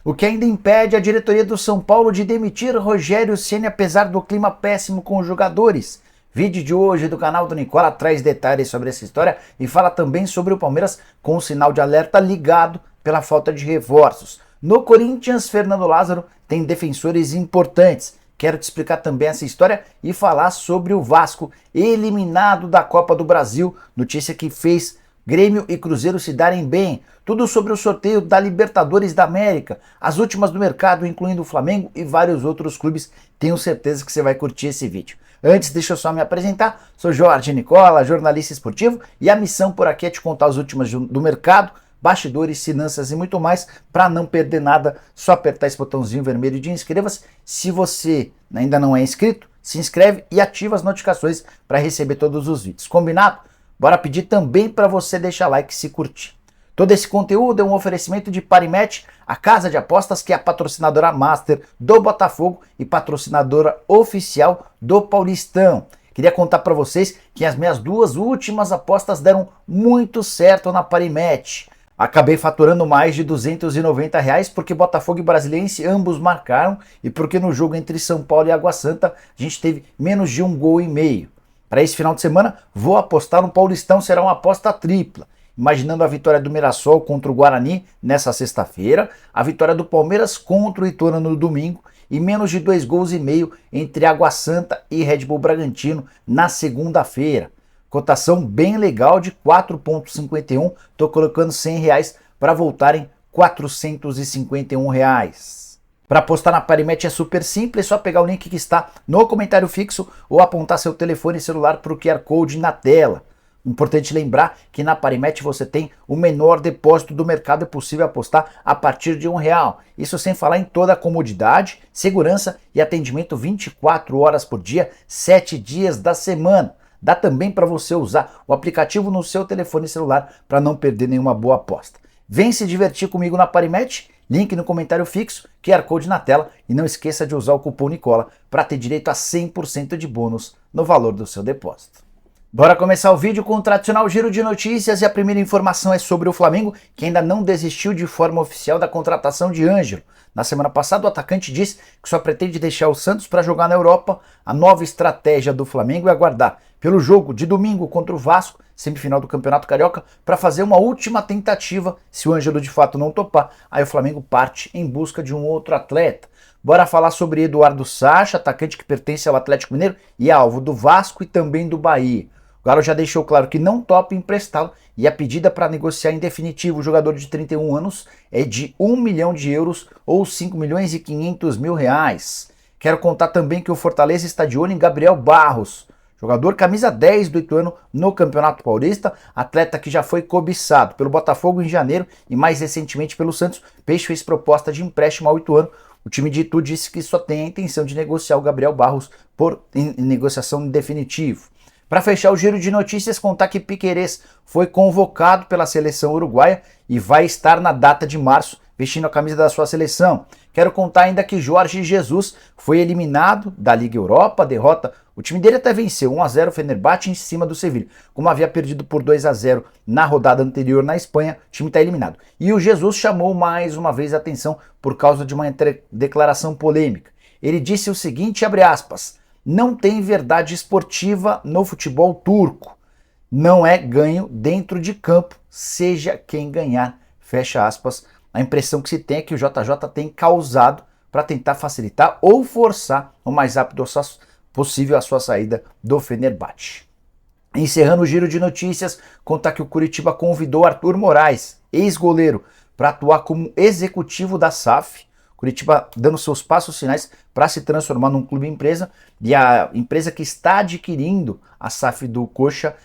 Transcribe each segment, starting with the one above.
O que ainda impede a diretoria do São Paulo de demitir Rogério Ceni apesar do clima péssimo com os jogadores. Vídeo de hoje do canal do Nicola traz detalhes sobre essa história e fala também sobre o Palmeiras com o sinal de alerta ligado pela falta de reforços. No Corinthians, Fernando Lázaro tem defensores importantes. Quero te explicar também essa história e falar sobre o Vasco eliminado da Copa do Brasil, notícia que fez Grêmio e Cruzeiro se darem bem. Tudo sobre o sorteio da Libertadores da América, as últimas do mercado, incluindo o Flamengo e vários outros clubes. Tenho certeza que você vai curtir esse vídeo. Antes, deixa eu só me apresentar. Sou Jorge Nicola, jornalista esportivo, e a missão por aqui é te contar as últimas do mercado, bastidores, finanças e muito mais. Para não perder nada, só apertar esse botãozinho vermelho de inscreva-se. Se você ainda não é inscrito, se inscreve e ativa as notificações para receber todos os vídeos. Combinado? Bora pedir também para você deixar like se curtir. Todo esse conteúdo é um oferecimento de Parimatch, a casa de apostas que é a patrocinadora master do Botafogo e patrocinadora oficial do Paulistão. Queria contar para vocês que as minhas duas últimas apostas deram muito certo na Parimatch. Acabei faturando mais de R$290 porque Botafogo e Brasiliense ambos marcaram e porque no jogo entre São Paulo e Água Santa a gente teve menos de 1,5 gols. Para esse final de semana vou apostar no Paulistão, será uma aposta tripla. Imaginando a vitória do Mirassol contra o Guarani nessa sexta-feira, a vitória do Palmeiras contra o Ituano no domingo e menos de 2,5 gols entre Água Santa e Red Bull Bragantino na segunda-feira. Cotação bem legal de 4,51, estou colocando R$100 para voltarem R$451. Para apostar na Parimatch é super simples, é só pegar o link que está no comentário fixo ou apontar seu telefone celular para o QR Code na tela. Importante lembrar que na Parimatch você tem o menor depósito do mercado, é possível apostar a partir de R$1. Isso sem falar em toda a comodidade, segurança e atendimento 24 horas por dia, 7 dias da semana. Dá também para você usar o aplicativo no seu telefone celular para não perder nenhuma boa aposta. Vem se divertir comigo na Parimatch, link no comentário fixo, QR Code na tela e não esqueça de usar o cupom Nicola para ter direito a 100% de bônus no valor do seu depósito. Bora começar o vídeo com o tradicional giro de notícias e a primeira informação é sobre o Flamengo, que ainda não desistiu de forma oficial da contratação de Ângelo. Na semana passada o atacante disse que só pretende deixar o Santos para jogar na Europa. A nova estratégia do Flamengo é aguardar pelo jogo de domingo contra o Vasco, semifinal do Campeonato Carioca, para fazer uma última tentativa. Se o Ângelo de fato não topar, aí o Flamengo parte em busca de um outro atleta. Bora falar sobre Eduardo Sacha, atacante que pertence ao Atlético Mineiro e é alvo do Vasco e também do Bahia. O Galo já deixou claro que não topa emprestá-lo e a pedida para negociar em definitivo o jogador de 31 anos é de €1 milhão ou R$5.500.000. Quero contar também que o Fortaleza está de olho em Gabriel Barros, jogador camisa 10 do Ituano no Campeonato Paulista, atleta que já foi cobiçado pelo Botafogo em janeiro e mais recentemente pelo Santos. Peixe fez proposta de empréstimo ao Ituano. O time de Itu disse que só tem a intenção de negociar o Gabriel Barros em negociação em definitivo. Para fechar o giro de notícias, contar que Piquerez foi convocado pela seleção uruguaia e vai estar na data de março vestindo a camisa da sua seleção. Quero contar ainda que Jorge Jesus foi eliminado da Liga Europa, derrota. O time dele até venceu 1-0 o Fenerbahçe em cima do Sevilla. Como havia perdido por 2-0 na rodada anterior na Espanha, o time está eliminado. E o Jesus chamou mais uma vez a atenção por causa de uma declaração polêmica. Ele disse o seguinte, abre aspas: não tem verdade esportiva no futebol turco. Não é ganho dentro de campo, seja quem ganhar. Fecha aspas. A impressão que se tem é que o JJ tem causado para tentar facilitar ou forçar o mais rápido possível a sua saída do Fenerbahçe. Encerrando o giro de notícias, contar que o Curitiba convidou Arthur Moraes, ex-goleiro, para atuar como executivo da SAF. Curitiba dando seus passos finais para se transformar num clube empresa, e a empresa que está adquirindo a SAF do Coxa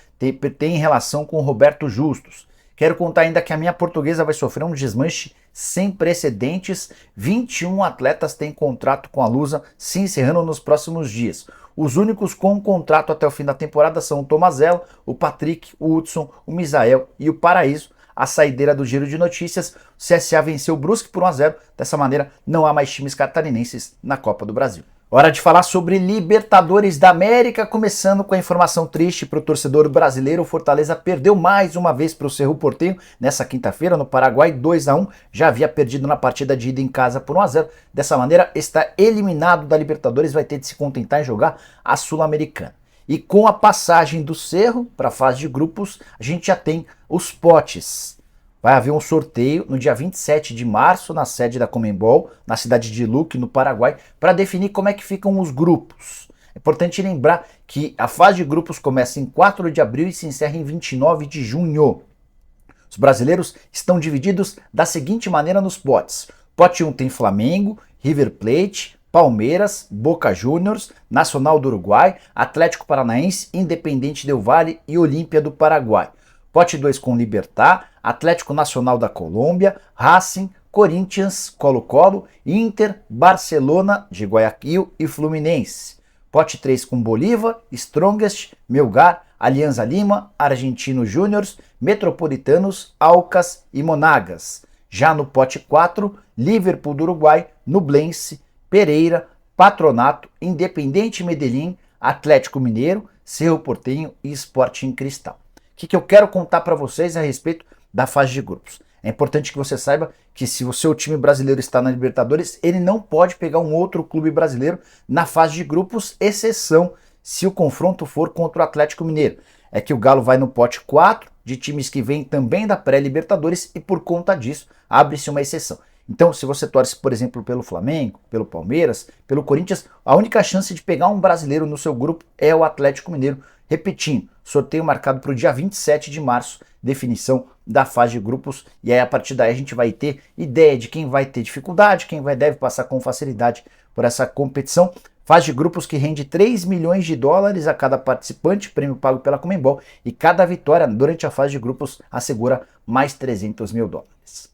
tem relação com o Roberto Justus. Quero contar ainda que a minha Portuguesa vai sofrer um desmanche sem precedentes. 21 atletas têm contrato com a Lusa, se encerrando nos próximos dias. Os únicos com contrato até o fim da temporada são o Tomazella, o Patrick, o Hudson, o Misael e o Paraíso. A saideira do giro de notícias, o CSA venceu o Brusque por 1-0. Dessa maneira, não há mais times catarinenses na Copa do Brasil. Hora de falar sobre Libertadores da América, começando com a informação triste para o torcedor brasileiro. O Fortaleza perdeu mais uma vez para o Cerro Porteño nessa quinta-feira no Paraguai, 2-1. Já havia perdido na partida de ida em casa por 1-0. Dessa maneira, está eliminado da Libertadores, vai ter de se contentar em jogar a Sul-Americana. E com a passagem do Cerro para a fase de grupos, a gente já tem os potes. Vai haver um sorteio no dia 27 de março na sede da Conmebol, na cidade de Luque, no Paraguai, para definir como é que ficam os grupos. É importante lembrar que a fase de grupos começa em 4 de abril e se encerra em 29 de junho. Os brasileiros estão divididos da seguinte maneira nos potes. Pote 1 tem Flamengo, River Plate, Palmeiras, Boca Juniors, Nacional do Uruguai, Atlético Paranaense, Independente Del Valle e Olímpia do Paraguai. Pote 2 com Libertad, Atlético Nacional da Colômbia, Racing, Corinthians, Colo-Colo, Inter, Barcelona de Guayaquil e Fluminense. Pote 3 com Bolívar, Strongest, Melgar, Alianza Lima, Argentino Júniors, Metropolitanos, Alcas e Monagas. Já no pote 4, Liverpool do Uruguai, Nublense, Pereira, Patronato, Independente Medellín, Atlético Mineiro, Cerro Porteño e Sporting Cristal. O que eu quero contar para vocês a respeito da fase de grupos? É importante que você saiba que se o seu time brasileiro está na Libertadores, ele não pode pegar um outro clube brasileiro na fase de grupos, exceção se o confronto for contra o Atlético Mineiro. É que o Galo vai no pote 4 de times que vêm também da pré-Libertadores e por conta disso abre-se uma exceção. Então, se você torce, por exemplo, pelo Flamengo, pelo Palmeiras, pelo Corinthians, a única chance de pegar um brasileiro no seu grupo é o Atlético Mineiro. Repetindo, sorteio marcado para o dia 27 de março, definição da fase de grupos, e aí a partir daí a gente vai ter ideia de quem vai ter dificuldade, quem deve passar com facilidade por essa competição. Fase de grupos que rende 3 milhões de dólares a cada participante, prêmio pago pela Conmebol, e cada vitória durante a fase de grupos assegura mais 300 mil dólares.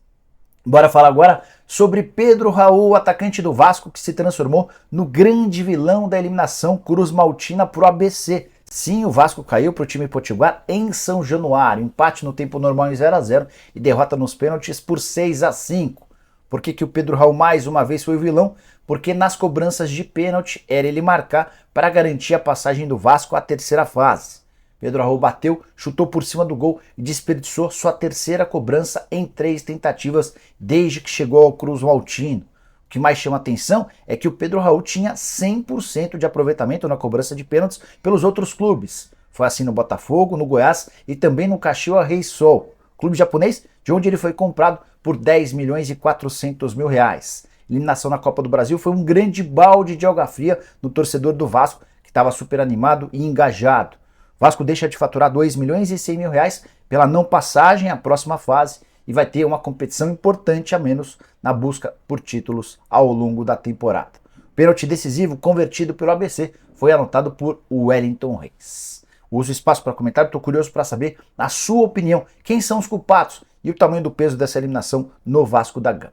Bora falar agora sobre Pedro Raul, atacante do Vasco, que se transformou no grande vilão da eliminação cruzmaltina para o ABC. Sim, o Vasco caiu para o time potiguar em São Januário, empate no tempo normal em 0-0 e derrota nos pênaltis por 6-5. Por que o Pedro Raul mais uma vez foi o vilão? Porque nas cobranças de pênalti era ele marcar para garantir a passagem do Vasco à terceira fase. Pedro Raul bateu, chutou por cima do gol e desperdiçou sua terceira cobrança em 3 tentativas desde que chegou ao cruzmaltino. O que mais chama atenção é que o Pedro Raul tinha 100% de aproveitamento na cobrança de pênaltis pelos outros clubes. Foi assim no Botafogo, no Goiás e também no Caxias Reysol, clube japonês de onde ele foi comprado por 10 milhões e 400 mil reais. Eliminação na Copa do Brasil foi um grande balde de água fria no torcedor do Vasco, que estava super animado e engajado. O Vasco deixa de faturar 2 milhões e 100 mil reais pela não passagem à próxima fase e vai ter uma competição importante a menos na busca por títulos ao longo da temporada. O pênalti decisivo convertido pelo ABC foi anotado por Wellington Reis. Uso o espaço para comentário, estou curioso para saber a sua opinião, quem são os culpados e o tamanho do peso dessa eliminação no Vasco da Gama.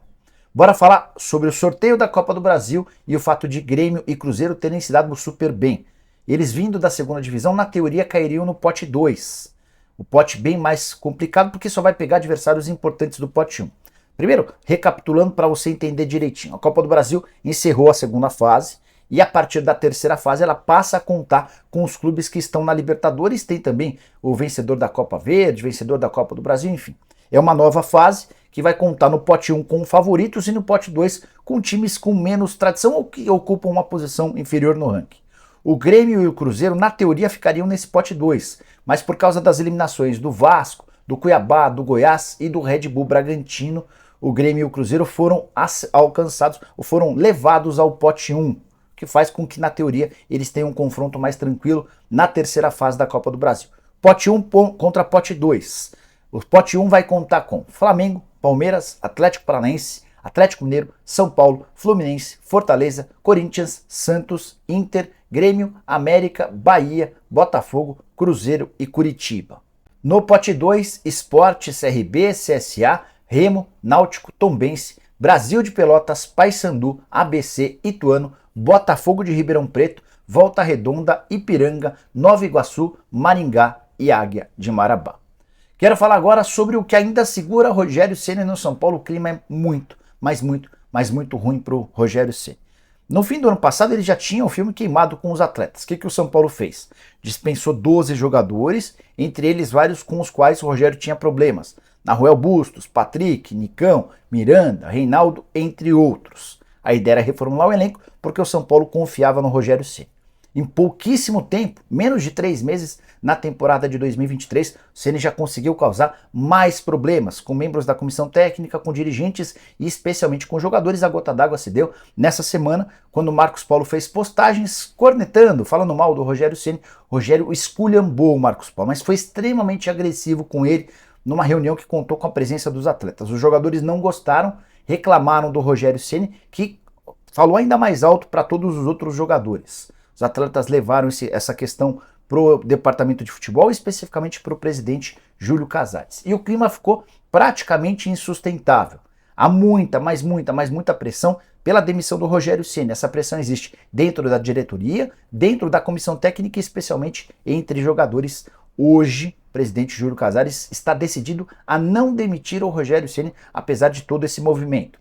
Bora falar sobre o sorteio da Copa do Brasil e o fato de Grêmio e Cruzeiro terem se dado super bem. Eles vindo da segunda divisão, na teoria, cairiam no pote 2. O pote bem mais complicado porque só vai pegar adversários importantes do pote 1. Primeiro, recapitulando para você entender direitinho. A Copa do Brasil encerrou a segunda fase e a partir da terceira fase ela passa a contar com os clubes que estão na Libertadores. Tem também o vencedor da Copa Verde, vencedor da Copa do Brasil, enfim. É uma nova fase que vai contar no pote 1 com favoritos e no pote 2 com times com menos tradição ou que ocupam uma posição inferior no ranking. O Grêmio e o Cruzeiro, na teoria, ficariam nesse pote 2, mas por causa das eliminações do Vasco, do Cuiabá, do Goiás e do Red Bull Bragantino, o Grêmio e o Cruzeiro foram alcançados ou foram levados ao pote 1, que faz com que, na teoria, eles tenham um confronto mais tranquilo na terceira fase da Copa do Brasil. Pote 1 contra pote 2. O pote 1 vai contar com Flamengo, Palmeiras, Atlético Paranaense, Atlético Mineiro, São Paulo, Fluminense, Fortaleza, Corinthians, Santos, Inter, Grêmio, América, Bahia, Botafogo, Cruzeiro e Curitiba. No pote 2, Sport, CRB, CSA, Remo, Náutico, Tombense, Brasil de Pelotas, Paysandu, ABC, Ituano, Botafogo de Ribeirão Preto, Volta Redonda, Ipiranga, Nova Iguaçu, Maringá e Águia de Marabá. Quero falar agora sobre o que ainda segura Rogério Ceni no São Paulo. O clima é muito ruim para o Rogério Ceni. No fim do ano passado, ele já tinha o filme queimado com os atletas. O que o São Paulo fez? Dispensou 12 jogadores, entre eles vários com os quais o Rogério tinha problemas. Naruel Bustos, Patrick, Nicão, Miranda, Reinaldo, entre outros. A ideia era reformular o elenco porque o São Paulo confiava no Rogério Ceni. Em pouquíssimo tempo, menos de 3 meses, na temporada de 2023, o Ceni já conseguiu causar mais problemas com membros da comissão técnica, com dirigentes e especialmente com jogadores. A gota d'água se deu nessa semana, quando o Marcos Paulo fez postagens cornetando, falando mal do Rogério Ceni. Rogério esculhambou o Marcos Paulo, mas foi extremamente agressivo com ele numa reunião que contou com a presença dos atletas. Os jogadores não gostaram, reclamaram do Rogério Ceni, que falou ainda mais alto para todos os outros jogadores. Os atletas levaram essa questão para o departamento de futebol, especificamente para o presidente Júlio Casares. E o clima ficou praticamente insustentável. Há muita pressão pela demissão do Rogério Ceni. Essa pressão existe dentro da diretoria, dentro da comissão técnica e especialmente entre jogadores. Hoje, o presidente Júlio Casares está decidido a não demitir o Rogério Ceni, apesar de todo esse movimento.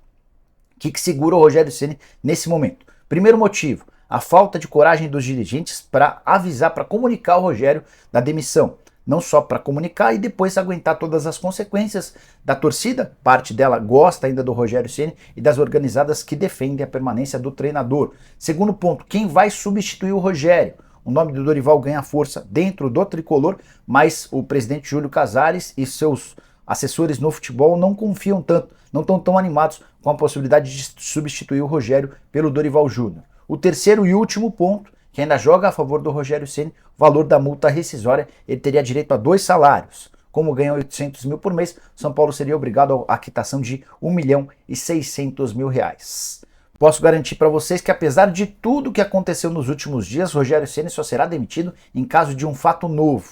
O que segura o Rogério Ceni nesse momento? Primeiro motivo, a falta de coragem dos dirigentes para avisar, para comunicar ao Rogério da demissão. Não só para comunicar e depois aguentar todas as consequências da torcida, parte dela gosta ainda do Rogério Ceni, e das organizadas que defendem a permanência do treinador. Segundo ponto, quem vai substituir o Rogério? O nome do Dorival ganha força dentro do tricolor, mas o presidente Júlio Casares e seus assessores no futebol não confiam tanto, não estão tão animados com a possibilidade de substituir o Rogério pelo Dorival Júnior. O terceiro e último ponto, que ainda joga a favor do Rogério Ceni, o valor da multa rescisória. Ele teria direito a 2 salários. Como ganha 800 mil por mês, São Paulo seria obrigado à quitação de R$1.600.000. Posso garantir para vocês que, apesar de tudo que aconteceu nos últimos dias, Rogério Ceni só será demitido em caso de um fato novo.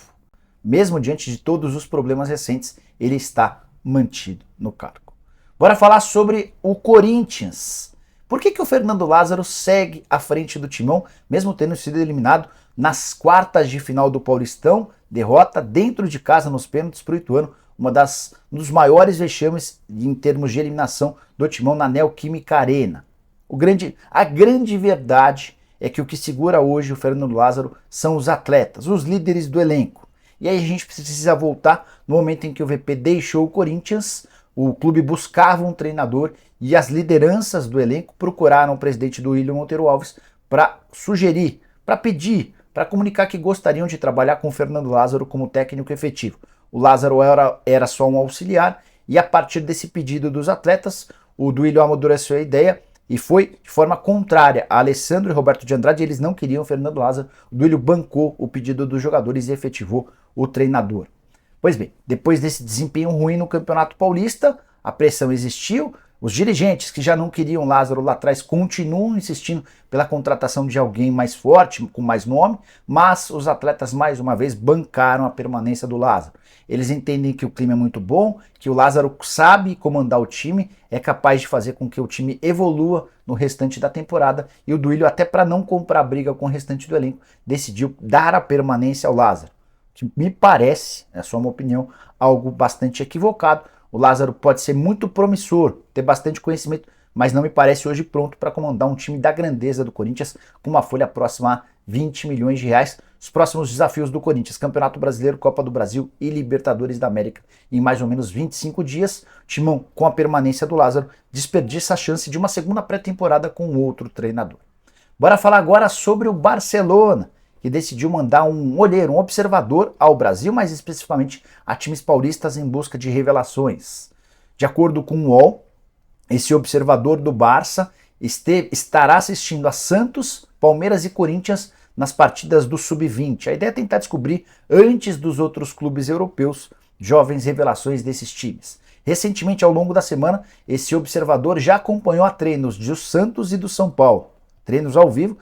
Mesmo diante de todos os problemas recentes, ele está mantido no cargo. Bora falar sobre o Corinthians. Por que o Fernando Lázaro segue à frente do Timão, mesmo tendo sido eliminado nas quartas de final do Paulistão? Derrota dentro de casa nos pênaltis para o Ituano, um dos maiores vexames em termos de eliminação do Timão na Neoquímica Arena. A grande verdade é que o que segura hoje o Fernando Lázaro são os atletas, os líderes do elenco. E aí a gente precisa voltar no momento em que o VP deixou o Corinthians. O clube buscava um treinador e as lideranças do elenco procuraram o presidente Duílio Monteiro Alves para sugerir, para pedir, para comunicar que gostariam de trabalhar com o Fernando Lázaro como técnico efetivo. O Lázaro era só um auxiliar e a partir desse pedido dos atletas, o Duílio amadureceu a ideia e foi de forma contrária a Alessandro e Roberto de Andrade. Eles não queriam o Fernando Lázaro, o Duílio bancou o pedido dos jogadores e efetivou o treinador. Pois bem, depois desse desempenho ruim no Campeonato Paulista, a pressão existiu, os dirigentes que já não queriam Lázaro lá atrás continuam insistindo pela contratação de alguém mais forte, com mais nome, mas os atletas mais uma vez bancaram a permanência do Lázaro. Eles entendem que o clima é muito bom, que o Lázaro sabe comandar o time, é capaz de fazer com que o time evolua no restante da temporada, e o Duílio, até para não comprar briga com o restante do elenco, decidiu dar a permanência ao Lázaro. Que me parece, é só uma opinião, algo bastante equivocado. O Lázaro pode ser muito promissor, ter bastante conhecimento, mas não me parece hoje pronto para comandar um time da grandeza do Corinthians, com uma folha próxima a 20 milhões de reais. Os próximos desafios do Corinthians: Campeonato Brasileiro, Copa do Brasil e Libertadores da América. Em mais ou menos 25 dias, o Timão, com a permanência do Lázaro, desperdiça a chance de uma segunda pré-temporada com outro treinador. Bora falar agora sobre o Barcelona, que decidiu mandar um olheiro, um observador ao Brasil, mais especificamente a times paulistas em busca de revelações. De acordo com o UOL, esse observador do Barça estará assistindo a Santos, Palmeiras e Corinthians nas partidas do Sub-20. A ideia é tentar descobrir, antes dos outros clubes europeus, jovens revelações desses times. Recentemente, ao longo da semana, esse observador já acompanhou a treinos do Santos e do São Paulo. Treinos ao vivo,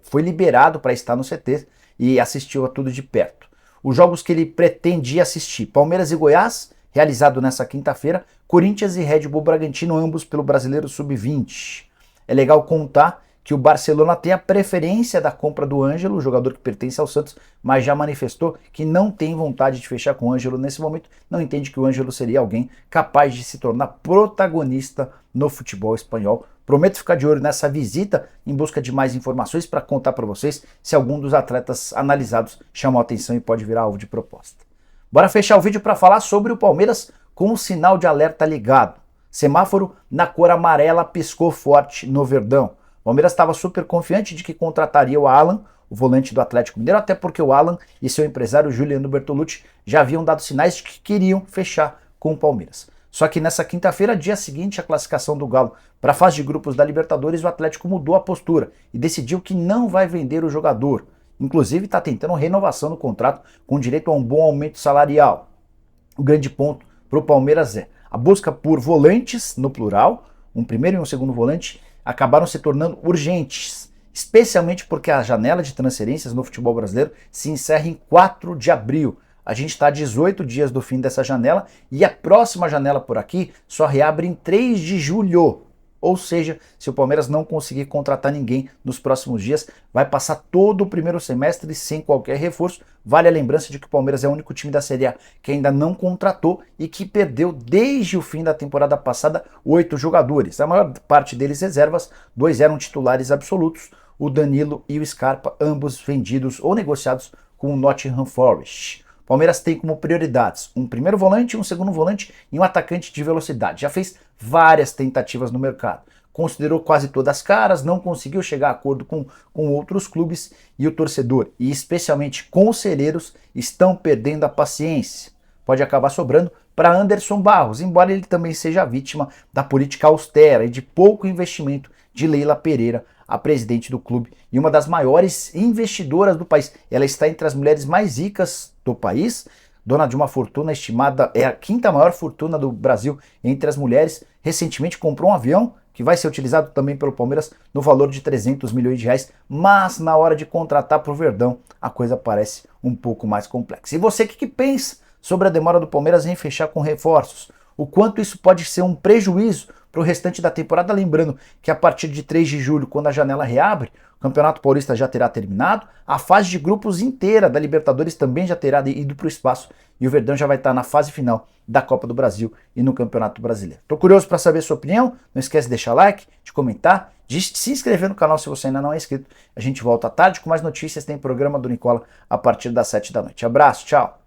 foi liberado para estar no CT e assistiu a tudo de perto. Os jogos que ele pretendia assistir: Palmeiras e Goiás, realizado nessa quinta-feira, Corinthians e Red Bull Bragantino, ambos pelo Brasileiro Sub-20. É legal contar que o Barcelona tem a preferência da compra do Ângelo, o jogador que pertence ao Santos, mas já manifestou que não tem vontade de fechar com o Ângelo nesse momento, não entende que o Ângelo seria alguém capaz de se tornar protagonista no futebol espanhol Prometo ficar de olho nessa visita em busca de mais informações para contar para vocês se algum dos atletas analisados chamou a atenção e pode virar alvo de proposta. Bora fechar o vídeo para falar sobre o Palmeiras com o sinal de alerta ligado. Semáforo na cor amarela piscou forte no Verdão. O Palmeiras estava super confiante de que contrataria o Alan, o volante do Atlético Mineiro, até porque o Alan e seu empresário Juliano Bertolucci já haviam dado sinais de que queriam fechar com o Palmeiras. Só que nessa quinta-feira, dia seguinte à classificação do Galo para a fase de grupos da Libertadores, o Atlético mudou a postura e decidiu que não vai vender o jogador. Inclusive está tentando renovação no contrato com direito a um bom aumento salarial. O grande ponto para o Palmeiras é a busca por volantes, no plural, um primeiro e um segundo volante, acabaram se tornando urgentes, especialmente porque a janela de transferências no futebol brasileiro se encerra em 4 de abril. A gente está a 18 dias do fim dessa janela e a próxima janela por aqui só reabre em 3 de julho. Ou seja, se o Palmeiras não conseguir contratar ninguém nos próximos dias, vai passar todo o primeiro semestre sem qualquer reforço. Vale a lembrança de que o Palmeiras é o único time da Série A que ainda não contratou e que perdeu desde o fim da temporada passada 8 jogadores. A maior parte deles reservas, 2 eram titulares absolutos, o Danilo e o Scarpa, ambos vendidos ou negociados com o Nottingham Forest. O Palmeiras tem como prioridades um primeiro volante, um segundo volante e um atacante de velocidade. Já fez várias tentativas no mercado. Considerou quase todas as caras, não conseguiu chegar a acordo com outros clubes e o torcedor, e especialmente conselheiros, estão perdendo a paciência. Pode acabar sobrando para Anderson Barros, embora ele também seja vítima da política austera e de pouco investimento de Leila Pereira, a presidente do clube e uma das maiores investidoras do país. Ela está entre as mulheres mais ricas do país, dona de uma fortuna estimada, é a 5ª maior fortuna do Brasil entre as mulheres. Recentemente comprou um avião que vai ser utilizado também pelo Palmeiras no valor de 300 milhões de reais, mas na hora de contratar para o Verdão a coisa parece um pouco mais complexa. E você, o que pensa sobre a demora do Palmeiras em fechar com reforços? O quanto isso pode ser um prejuízo para o restante da temporada, lembrando que a partir de 3 de julho, quando a janela reabre, o Campeonato Paulista já terá terminado, a fase de grupos inteira da Libertadores também já terá ido para o espaço e o Verdão já vai estar na fase final da Copa do Brasil e no Campeonato Brasileiro. Estou curioso para saber a sua opinião, não esquece de deixar like, de comentar, de se inscrever no canal se você ainda não é inscrito. A gente volta à tarde com mais notícias, tem programa do Nicola a partir das 7 da noite. Abraço, tchau!